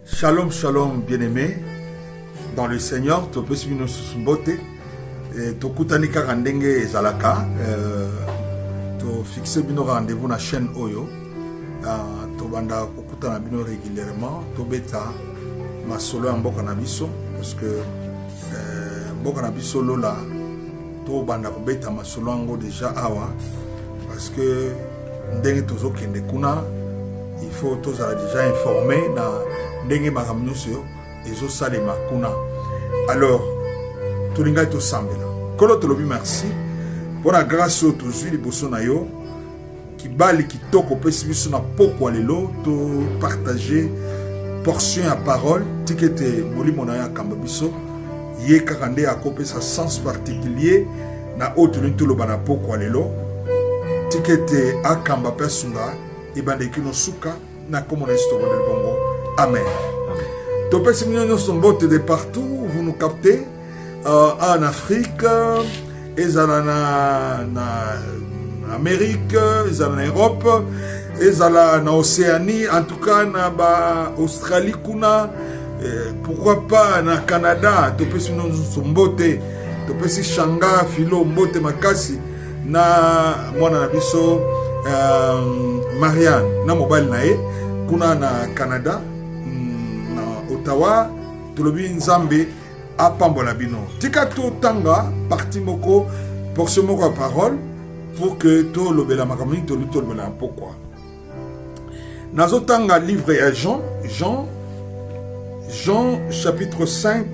Shalom, shalom, bien-aimés. Dans le Seigneur, tu peux suivre nos beauté. Tu kutani karandenge zalaka. Tu fixes bino rendez-vous na chaîne Oyo. Tu banda kutana bino régulièrement. Tu beta ma solo en boka na biso parce que boka na biso lola. Tu banda beta ma solo ango déjà awa parce que ndenge tozo kende kuna. Il faut tous déjà informer na ndenge makamnyuso ezo salema kuna. Alors tout linga to sambela kolo to lobi merci pour la grâce au toujours liboso na yo ki bali ki toko pesi biso na poko lelo to partager portion à parole tikete molimo na ya kamba biso ye kakande akopesa sens particulier na autre linto lo bana poko lelo tikete akamba pesunga ibandeki no suka na komo na histoire del bongo. Amen. Topé Simon sont bottes de partout, vous nous captez en Afrique, et en Amérique, et en Europe, et en Océanie, en tout cas en Australie, pourquoi pas en Canada, Topé Simon sont bottes, Topé si Shanga, Philo, botte Makasi, na mwana na biso Marianne, na mobile nae, kuna na Canada. Ottawa, Tolobi Nzambe, Apambola Bino. Tika to tanga, parti moko, pour ce mot à parole, pour que to lobela makamini, to lobela pourquoi. Nazo tanga livre à Jean chapitre 5,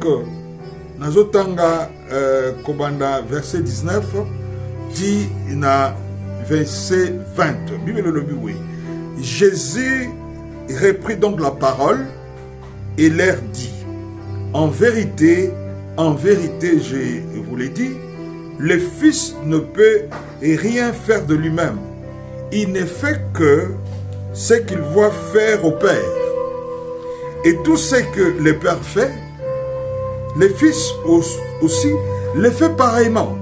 Nazo tanga Kobanda verset 19, dit na verset 20. Bible le oui. Jésus reprit donc la parole et leur dit, en vérité, je vous l'ai dit, le Fils ne peut rien faire de lui-même. Il ne fait que ce qu'il voit faire au Père. Et tout ce que le Père fait, le Fils aussi le fait pareillement.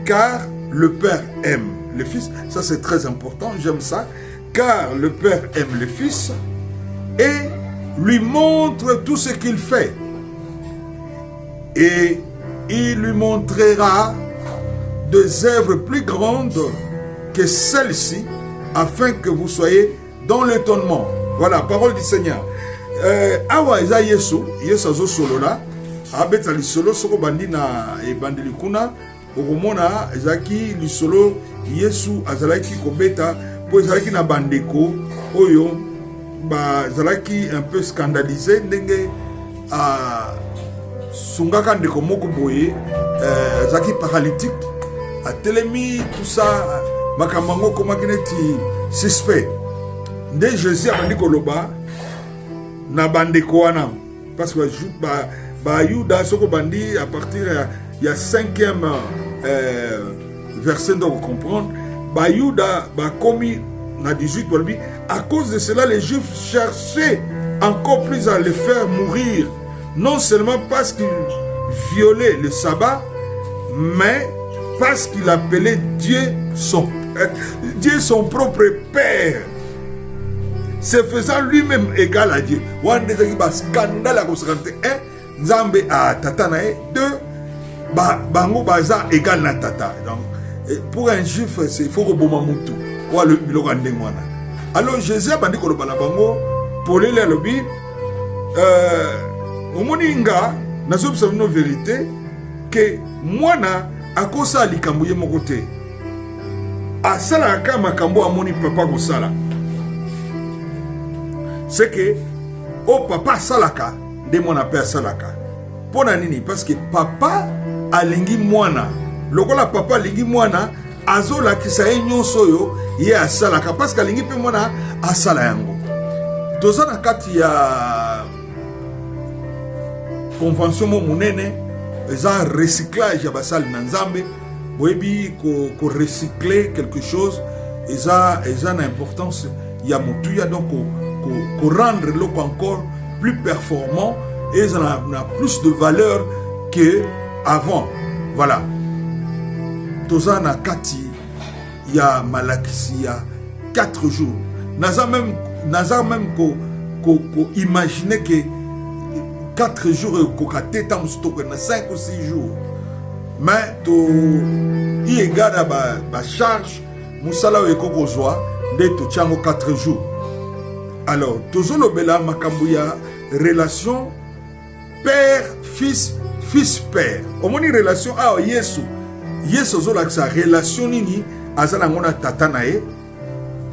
Car le Père aime le Fils. Ça c'est très important, j'aime ça. Car le Père aime le Fils et lui montre tout ce qu'il fait. Et il lui montrera des œuvres plus grandes que celles-ci, afin que vous soyez dans l'étonnement. Voilà, parole du Seigneur. Awa eza Yesu azo solo la, abeta li solo soko bandi na ebandi likuna, okomona ezaki li solo Yesu azalaki kobeta, po ezalaki na bandeko oyo zalaki un peu scandalisé ndenge sungaka ndeko moko boye zaki paralytique a telemi tout ça makamango komaki neti suspect nde Jésus abandi koloba na bandeko wana parce que ba Yuda soko bandi à partir ya 5e verset donc comprendre ba Yuda ba komi na 18 pour lui. À cause de cela, les Juifs cherchaient encore plus à le faire mourir, non seulement parce qu'il violait le sabbat, mais parce qu'il appelait Dieu son propre Père, se faisant lui-même égal à Dieu. Scandale à Nzambe a tata nae, deux, bango baza égal na tata. Donc, pour un Juif, il faut reboma mutu. Alors Jésus a dit que le balabango pour les lobby au moninga n'a pas observé vérité que moi na à cause ça likambuye mon côté à sala kama kambo amoni papa ko sala c'est que au papa salaka de mon appel salaka pona nini parce que papa alingi mwana lokola papa alingi mwana azola kisaye nyonso yo ye asalaka parce que alingi pe mwana asala yango toza na kati ya convention mo munene eza recyclage ya basali na Nzambe boyebi ko recycler quelque chose eza na importance ya mutuya donc ko rendre loko encore plus performant et ça a plus de valeur que avant. Voilà. Toza na kati ya malakisi ya 4 jours. Naza même imaginer que 4 jours et qu'on a 5 ou 6 jours. Mais il égale à la charge, Moussala et Kokozwa, de 4 jours. Alors, Tozolo Bela Makambouya, relation père-fils, fils-père. Au moins, une relation, Yesu. Yesu, sa relation, nini, azalangona tatanae,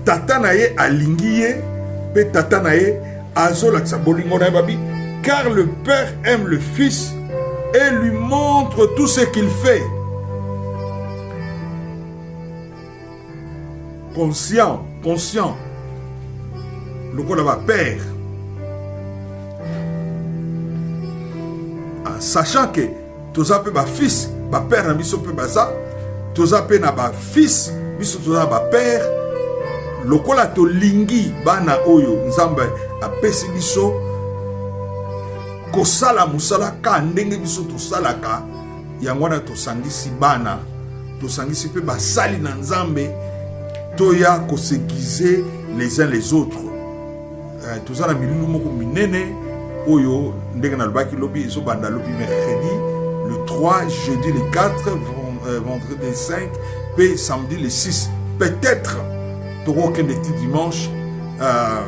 tatanae alingiye, pe tatanae, azolaksa bolingona babi, car le père aime le fils et lui montre tout ce qu'il fait. Conscient, le quoi là-bas, père. En sachant que tous appels ma fils, ma père n'a mis son peu baza, tous appels na ba fils, mis son père. Le quoi là to lingi bana oyo nzamba a pesi biso. Kosala musala ka ndenge biso to salaka yangwana to sangisi bana to sangisi pe basali na nzambe toya ko s'aiguiser les uns les autres. Tozala milulu moko minene oyo ndenge na lobaki lobi ezo banda lobi mercredi le 3, jeudi le 4, vendredi le 5 pe samedi le 6, peut-être toko kende ti dimanche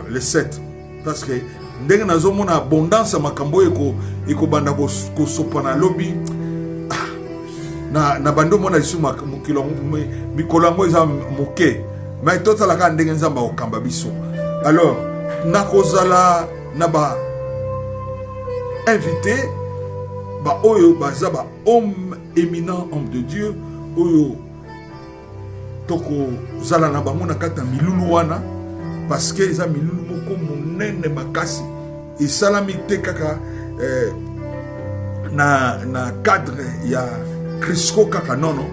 le 7 parce que ndenge nazomona abondance makambo eko banda ko sopana lobi na bando mona lisu mokilo mikolo ngo eza moke mais totala ka ndenge nzamba okamba biso. Alors nakozala na ba invité ba oyo baza ba homme éminent, homme de Dieu oyo toko zala na bango na kata milulu wana parce que eza milulu moko monene makasi esalami te kaka na cadre ya Crisco kaka nono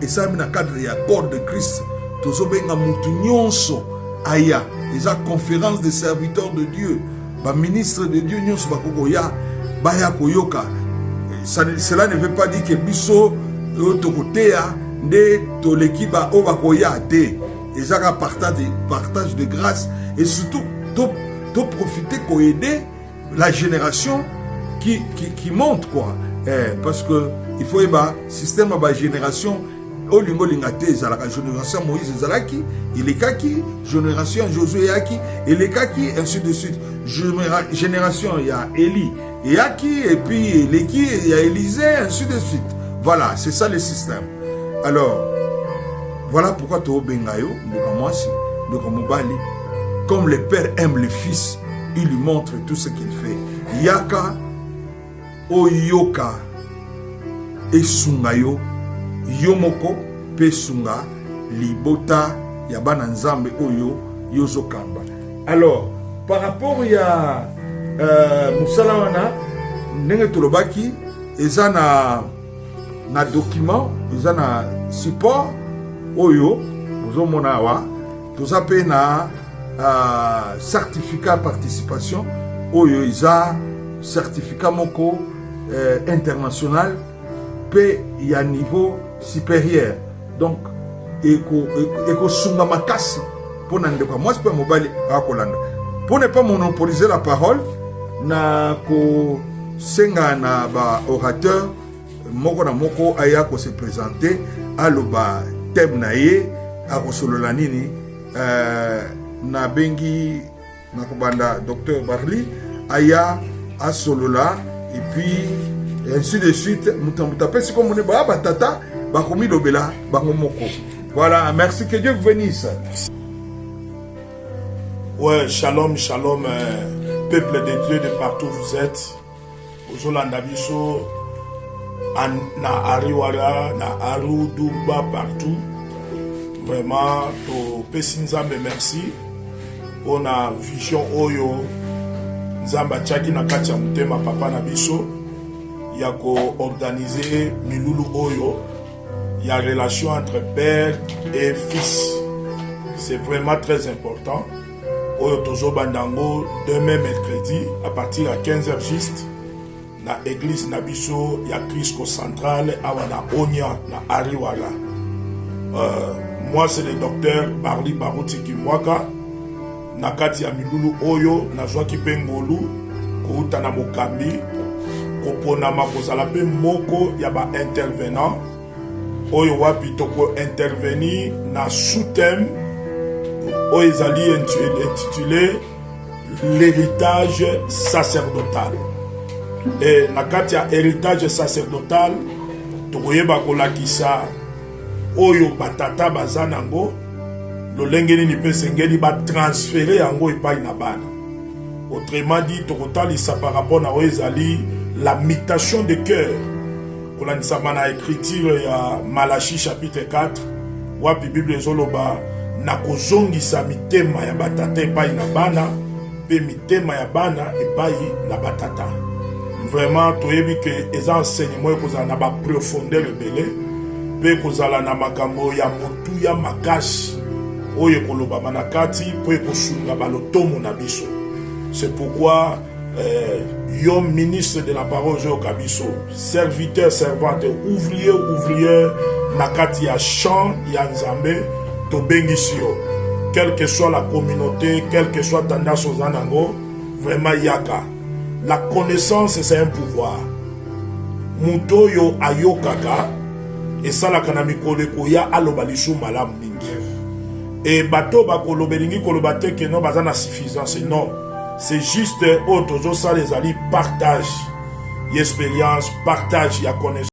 esalami na cadre ya corps de Christ tozobenga mutu nyonso aya eza conférence des serviteurs de Dieu ba ministre de Dieu nyonso bakoko ya baya koyoka. Cela ne veut pas dire que biso tokoteya nde toleki ba o bakoya te ezaka partage de grâce et surtout de profiter pour aider la génération qui monte quoi. Parce que il faut un système de génération au lingo lingate la génération Moïse Zalaki, il est kaki, génération Josué Yaki, il est kaki, ainsi de suite. Génération il y a Élie Yaki et puis Léki il y a Élisée, ainsi de suite. Voilà, c'est ça le système. Alors voilà pourquoi tu bengayo de Mobali. Comme le père aime le fils, il lui montre tout ce qu'il fait. Yaka oyoka esungayo yomoko pesunga libota yabana nzambe oyo yozokamba. Alors par rapport ya musalawana ndenge tolobaki eza na document eza na support oyo bozomona awa toza pe na certificat participation oyo eza certificat moko international pe ya niveau supérieur. Donc eko sunga makasi pour na ndeko moi pe mobali akolanda pour ne pas monopoliser la parole na ko senga na ba orateur moko na moko aya ko se présenter aloba thème na ye akosolola nini na bengi na kobanda docteur Barli aya asolola et puis ainsi de suite mutambuta pesi comme on est ba tata ba komi lobela ba moko. Voilà, merci, que Dieu vous bénisse. Ouais, shalom, shalom, peuple de Dieu de partout où vous êtes. Ozolanda biso na Ariwara, na Aru, Dumba, partout. Vraiment, to pesi nzambe merci. On a vision oyo nzamba tchaki na kati ya mutema papa na biso ya ko organiser milulu oyo. Il y a relation entre père et fils. C'est vraiment très important. Oyo tozo bandango demain mercredi à partir à 15h juste na église Nabiso ya Crisco central awana Onya na Ariwala. Moi c'est le docteur Barli Barouti Kimwaka. na kati ya milulu oyo nazwaki mpe ngolu kouta na mokambi koponama kozala mpe moko ya baintervenant oyo wapi toko-intervenir na sous-thème oyo ezali intitulé l'héritage sacerdotal. Et na kati ya héritage sacerdotal tokoyeba kolakisa oyo batata baza nango lolenge nini mpe esengeli batransfere yango epai na bana. Autrement dit tokotalisa par rapport na oyo ezali la mutation de cœur kolanisama na écriture ya Malachi chapitre 4 wapi Bible ezoloba na kozongisa mitema ya batata epai na bana pe mitema ya bana epai na batata. Vraiment toyebi ke eza enseignement ekozala na baprofondeur ebele pe ekozala na makambo ya motuya makasi oyo ekolobama na kati po ekosunga balotomo na biso. C'est pourquoi yo ministre de la parole Joe Kabiso, serviteur, servante, ouvrier, ouvrière, nakati ya champ, ya nzambe, to bengisio. Quelle que soit la communauté, quelle que soit tendance aux anango, vraiment yaka. La connaissance, c'est un pouvoir. Muto yo ayokaka, et ça la kanamiko ya alobalishu malam mingi. Et bato bakolobelingi kolobate que non, bazana suffisance, non. C'est juste autre chose, ça les alliés partage l'expérience, partage la connaissance.